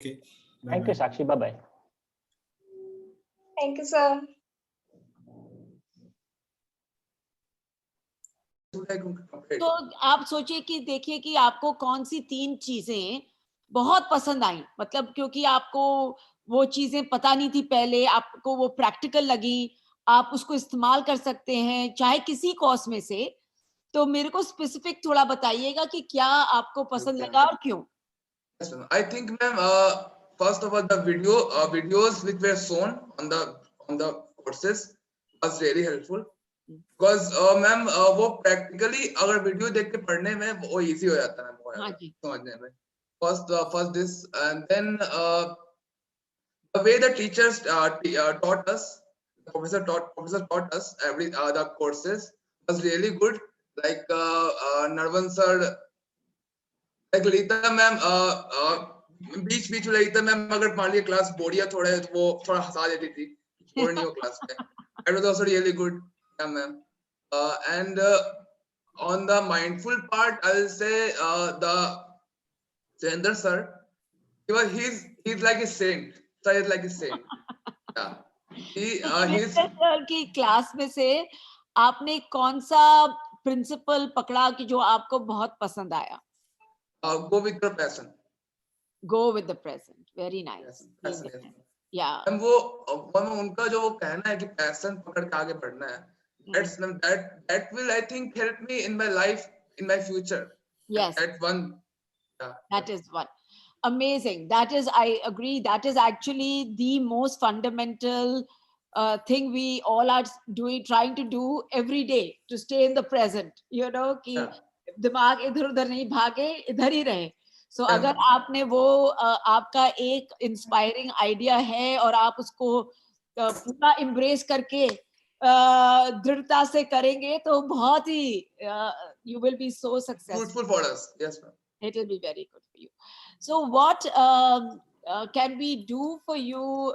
Okay. Thank you, Sakshi. Bye bye. Thank you, sir. तो आप सोचिए कि देखिए कि आपको कौन सी 3 चीजें बहुत पसंद आई, मतलब क्योंकि आपको वो चीजें पता नहीं थी पहले, आपको वो प्रैक्टिकल लगी, आप उसको इस्तेमाल कर सकते हैं चाहे किसी कोर्स में से। तो मेरे को स्पेसिफिक थोड़ा बताइएगा कि क्या आपको पसंद लगा और क्यों। Yes, ma'am. I think, ma'am, first of all, the videos which were shown on the courses was really helpful because, ma'am, वो practically अगर video देख के पढ़ने में वो easy हो जाता है बहुत हाँ जी। समझने में. First this, and then the way the teachers taught us, the professor taught us every the courses was really good. Like Narvan sir, like Lita ma'am, बीच में ललिता मैम अगर मान लिया क्लास बोरिया थोड़ा है तो वो थोड़ा हंसा देती थी, छोड़ नहीं हो क्लास में. That was also really good, yeah, ma'am. And on the mindful part, I'll say the Jayendra sir, he's like a saint. Sir is like a saint. Yeah. He's sir की क्लास में से आपने कौन सा principal पकड़ा कि जो आपको बहुत पसंद आया? go with your passion. Go with the present. Very nice. Yes, passion, yes. Yeah. हम वो उनका जो वो कहना है कि पैशन पकड़ के आगे बढ़ना है, that will I think help me in my life, in my future. Yes. That one. Yeah. That is one. Amazing. That is, I agree. That is actually the most fundamental thing we all are trying to do every day to stay in the present. You know, कि दिमाग इधर उधर नहीं भागे, इधर ही रहे. So अगर आपने वो आपका एक इंस्पायरिंग आइडिया है और आप उसको पूरा embrace करके दृढ़ता से करेंगे तो बहुत ही you will be so successful. Fruitful for us. Yes, ma'am. It will be very good for you. So what can we do for you,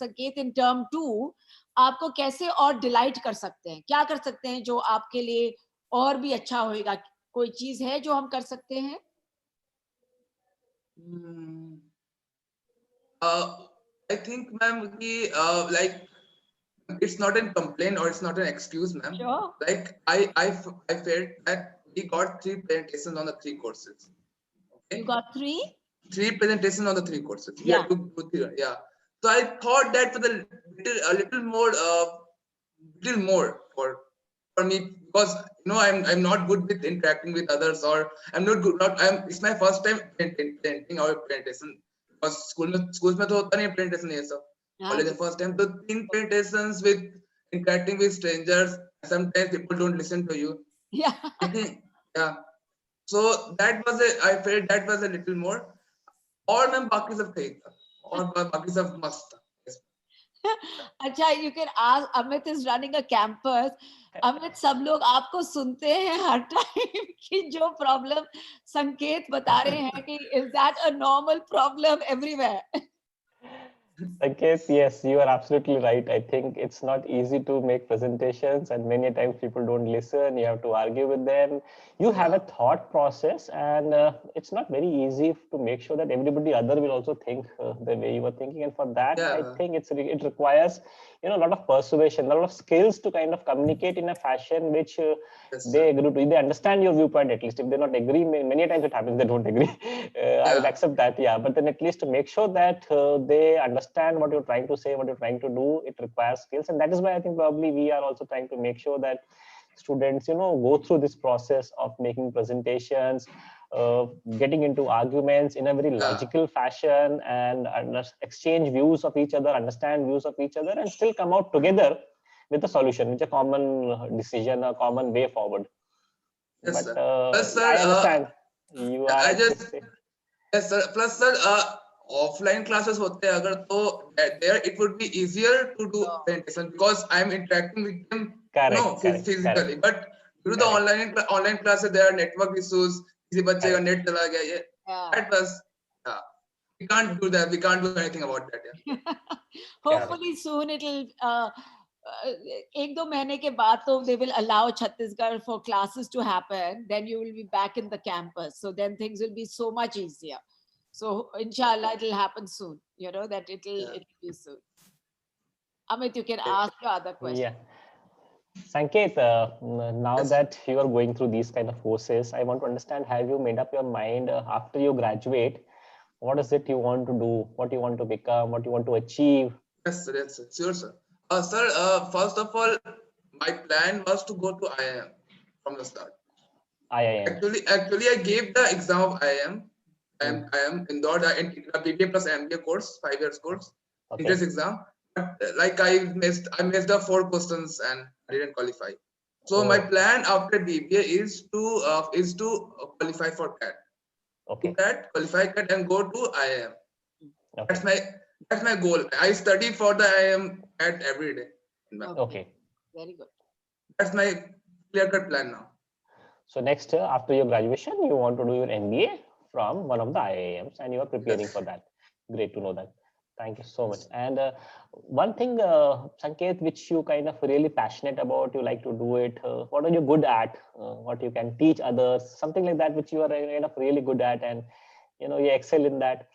Sanket, in term 2? आपको कैसे और डिलाइट कर सकते हैं, क्या कर सकते हैं जो आपके लिए और भी अच्छा होएगा? कोई चीज है जो हम कर सकते हैं? I think, ma'am, like it's not a complaint or it's not an excuse, ma'am. Sure. Like I felt that we got 3 presentations on the 3 courses. Okay? You got 3? 3 presentations on the 3 courses. We Yeah. had to go through, yeah. So I thought that for the little more for me, because you know I'm not good with interacting with others, or I'm not good. It's my first time presenting our presentation. Because schools में तो होता नहीं presentation ये सब. College first time, so 3 presentations with interacting with strangers. Sometimes people don't listen to you. Yeah. Yeah. So that was I felt that was a little more. और मैं बाकी सब ठीक था, और बाकी सब मस्त था. अच्छा, you can ask. Amit is running a campus. Amit, सब लोग आपको सुनते हैं हर टाइम कि जो प्रॉब्लम संकेत बता रहे हैं कि is that a normal problem everywhere? Sanket, yes, you are absolutely right. I think it's not easy to make presentations, and many times people don't listen. You have to argue with them. You have a thought process, and it's not very easy to make sure that everybody other will also think the way you were thinking. And for that, I think it requires a lot of persuasion, a lot of skills to kind of communicate in a fashion which they agree to. They understand your viewpoint at least. If they not agree, many times it happens they don't agree. I will accept that, yeah. But then at least to make sure that they understand what you're trying to say, what you're trying to do, it requires skills. And that is why I think probably we are also trying to make sure that students, go through this process of making presentations, getting into arguments in a very logical fashion, and exchange views of each other, understand views of each other, and still come out together with a solution, with a common decision, a common way forward. Yes, but plus, sir, I understand you are. Yes, sir. Plus, sir, offline classes होते हैं अगर तो there it would be easier to do presentation because I'm interacting with them physically. But due to the online classes, there are network issues. किसी बच्चे का net चला गया ये. That was we can't do that. We can't do anything about that. Yeah. Hopefully soon it'll. एक दो महीने के बाद तो they will allow Chhattisgarh for classes to happen. Then you will be back in the campus. So then things will be so much easier. So inshallah, it'll happen soon. You know that it'll be soon. Amit, you can ask your other question. Yeah. Sanket, now Yes. that you are going through these kind of courses, I want to understand, have you made up your mind after you graduate, what is it you want to do, what you want to become, what you want to achieve? Yes, sir. Yes, sir. Sure, sir. Sir, first of all, my plan was to go to IIM from the start. IIM. Actually, I gave the exam of IIM. I am Indore, the BBA plus MBA course, 5 years course, Okay. entrance exam. But like I missed the 4 questions and I didn't qualify. So my Oh. plan after BBA is to qualify for CAT. Okay. To CAT, qualify CAT and go to IIM. Okay. That's my goal. I study for the IIM CAT every day. Okay. Very good. That's my clear-cut plan now. So next, after your graduation, you want to do your MBA from one of the IIMs, and you are preparing Yes. for that. Great to know that. Thank you so much. And one thing, Sanket, which you kind of really passionate about, you like to do it. What are you good at? What you can teach others? Something like that, which you are kind of really good at, and you excel in that.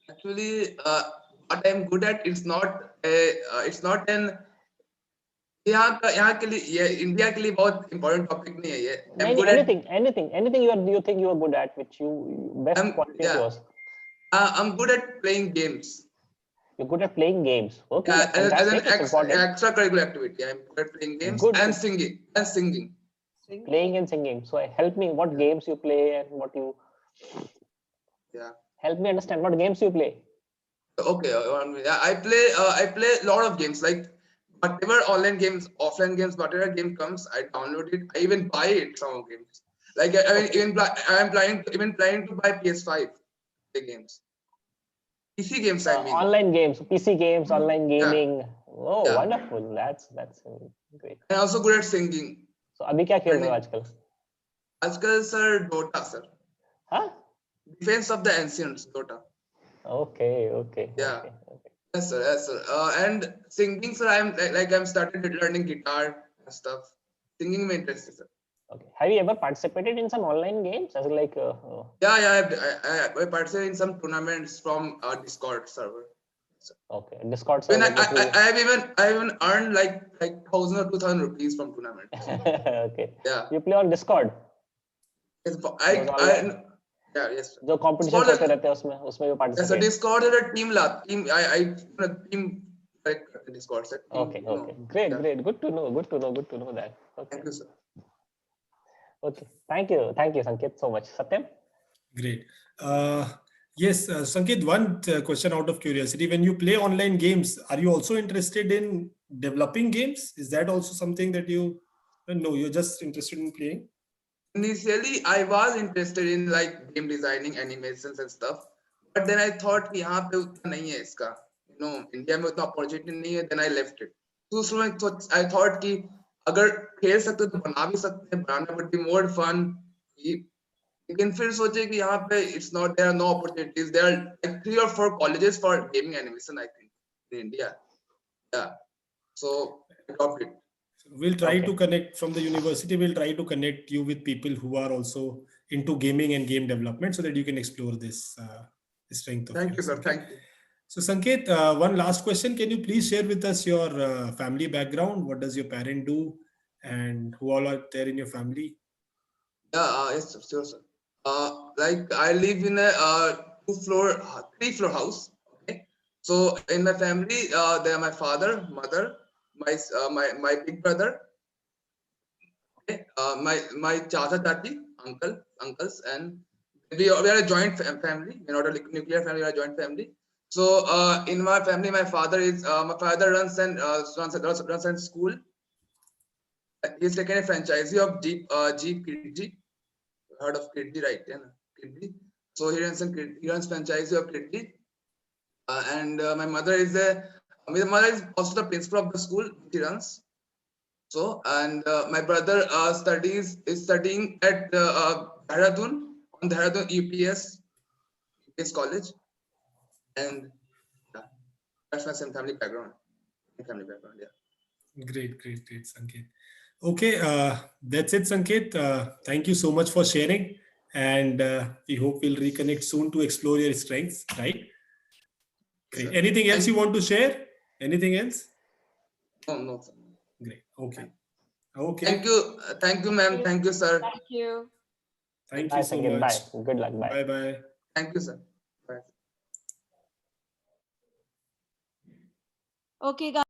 Actually, what I'm good at it's not an यहाँ के लिए ये India के लिए बहुत important topic नहीं है ये. I'm good at anything you think you are good at, which you best quality of yours. I'm good at playing games. You're good at playing games. Okay, Yeah, that's as an fantastic. It's important. extracurricular activity. I'm good at playing games Good. and singing. Playing and singing. So help me, what games you play and what you. Yeah. Help me understand what games you play. Okay, yeah, I play a lot of games, like whatever online games, offline games, whatever game comes, I download it. I even buy it, some of games. Like I mean, I'm planning to buy PS5 games. PC games, I mean. Online games, PC games, online gaming. Yeah. Oh, Yeah. wonderful. That's great. I'm also good at singing. So अभी क्या खेल रहे हो आजकल? आजकल sir Dota sir. Huh? Defense of the Ancients, Dota. Okay. Yeah. Okay. Yes sir. And singing sir, I'm started learning guitar and stuff. Singing my interest sir. Okay. Have you ever participated in some online games? As like. Yeah. I participated in some tournaments from Discord server. Okay, Discord server. I have even earned like 1,000 or 2,000 rupees from tournament. Okay. Yeah. You play on Discord. Yes, yes. जो competitions होते रहते हैं उसमें भी participate. Yes, so Discord is a team like Discord set. Okay. Great. Good to know that. Okay. Thank you, sir. Okay. Thank you, Sanket, so much. Satyam? Great. Yes, Sanket, one question out of curiosity. When you play online games, are you also interested in developing games? Is that also something that you... No, you're just interested in playing? Initially, I was interested in like game designing, animations and stuff. But then I thought कि यहाँ पे उतना नहीं है इसका. India में उतना opportunity नहीं है. Then I left it. So I thought कि अगर खेल सकते तो बना भी सकते हैं. बनाना would be more fun. लेकिन फिर सोचे कि यहाँ पे there are no opportunities. There are like 3 or 4 colleges for gaming animation, I think, in India. Yeah. So I dropped it. We'll try to connect from the university. We'll try to connect you with people who are also into gaming and game development so that you can explore this strength of yours. Thank you, sir. Thank you. So Sanket, one last question. Can you please share with us your family background? What does your parent do and who all are there in your family? Yeah, yes, sure, sir. Like I live in a 3-floor house. Okay. So in my family, there are my father, mother, my big brother, okay, my chata tati, uncles, and we are a joint family. We're not a nuclear family, we are a joint family. So in my family, my father runs a school. He's taken a franchisee of Jeep Kidji. Heard of Kidji, right? Yeah, Kidji. So he runs franchisee of Kidji. And my mother is also the principal of the school he runs. So, and my brother is studying at Dehradun, on Dehradun UPS college. And that's my family background. Yeah. Great, Sanket. Okay, that's it, Sanket. Thank you so much for sharing. and we hope we'll reconnect soon to explore your strengths. Right? Great. Sir. Anything else Thank you want to share? Anything else? No, sir. Great. Okay. Okay. Thank you, ma'am. Thank you, sir. Thank you. Thank Bye, you so Sanket. much. Bye. Good luck. Bye. Bye bye. Thank you, sir. Bye. Okay, guys.